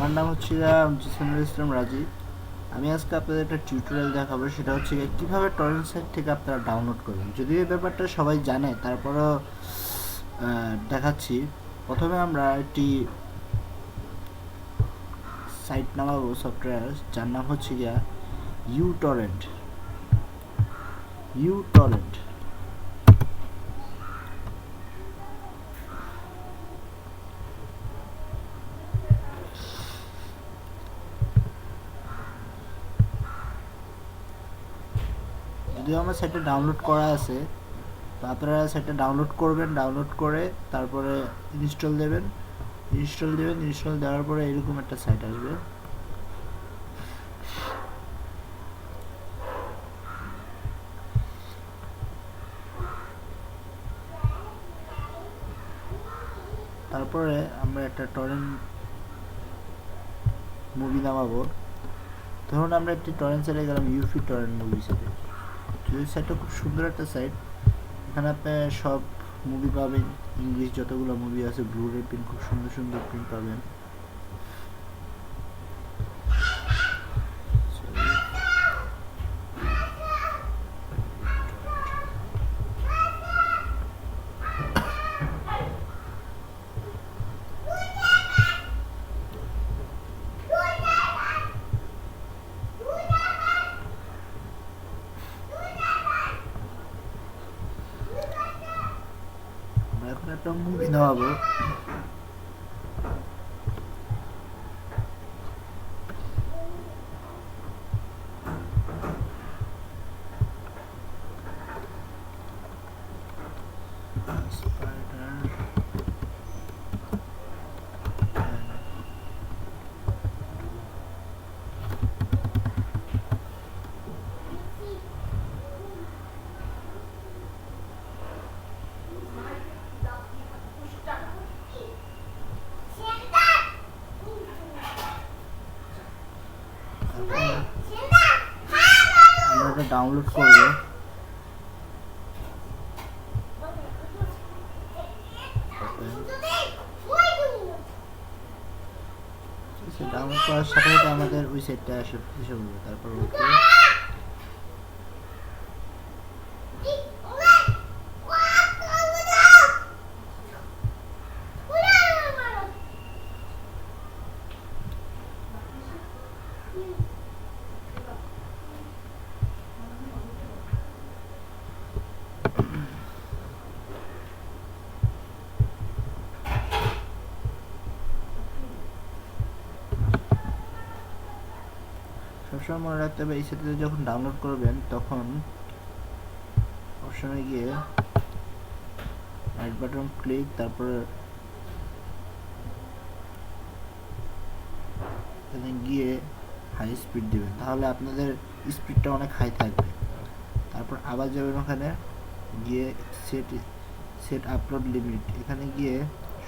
আমার নাম হচ্ছে জিসানুল ইসলাম রাজীব। আমি আজকে আপনাদের একটা টিউটোরিয়াল দেখাবো, সেটা হচ্ছে কীভাবে টরেন্ট সাইট থেকে আপনারা ডাউনলোড করবেন। যদিও এই ব্যাপারটা সবাই জানে, তারপরও দেখাচ্ছি। প্রথমে আমরা একটি সাইট নামাবো, সফটওয়্যার, যার নাম হচ্ছে ইউটরেন্ট। যদিও আমার সাইটে ডাউনলোড করা আছে, তো আপনারা সাইটটা ডাউনলোড করবেন। ডাউনলোড করে তারপরে ইনস্টল দেবেন। ইনস্টল দেওয়ার পরে এরকম একটা সাইট আসবে। তারপরে আমরা একটা টরেন্ট মুভি নামাবো। ধরুন আমরা একটি টরেন্ট সাইটে গেলাম, ইউফি টরেন্ট মুভি সাইটে। সাইটটা খুব সুন্দর একটা সাইট। এখানে আপনি সব মুভি পাবেন, ইংলিশ যতগুলো মুভি আছে, ব্লু-রে প্রিন্ট, খুব সুন্দর সুন্দর প্রিন্ট পাবেন। এখন একটা মুভি নামাবো। আমরা এটা ডাউনলোড করবো। ডাউনলোড করার সাথে সাথে আমাদের ওই সাইটটা এসে পড়বে। তারপর সবসময় মনে রাখতে হবে, এই সাইটে যখন ডাউনলোড করবেন তখন অপশনে গিয়ে রাইট বাটন ক্লিক, তারপরে এখানে গিয়ে হাই স্পিড দিবেন, তাহলে আপনাদের স্পিডটা অনেক হাই থাকবে। তারপর আবার যাবেন ওখানে গিয়ে সেট আপলোড লিমিট, এখানে গিয়ে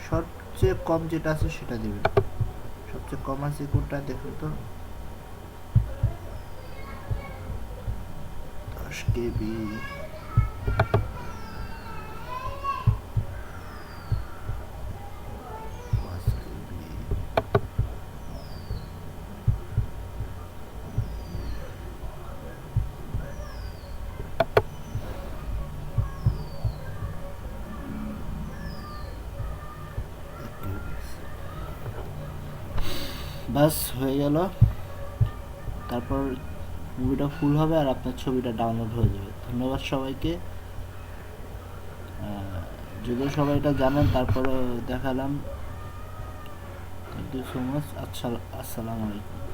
সবচেয়ে কম যেটা আছে সেটা দিবেন। সবচেয়ে কম আছে কোনটা দেখুন তো, 10 KB। বাস হয়ে গেল। তারপর মুভিটা ফুল হবে আর আপনার ছবিটা ডাউনলোড হয়ে যাবে। ধন্যবাদ সবাইকে। যদিও সবাই এটা জানেন, তারপরে দেখালাম। Thank you so much. আসসালামু আলাইকুম।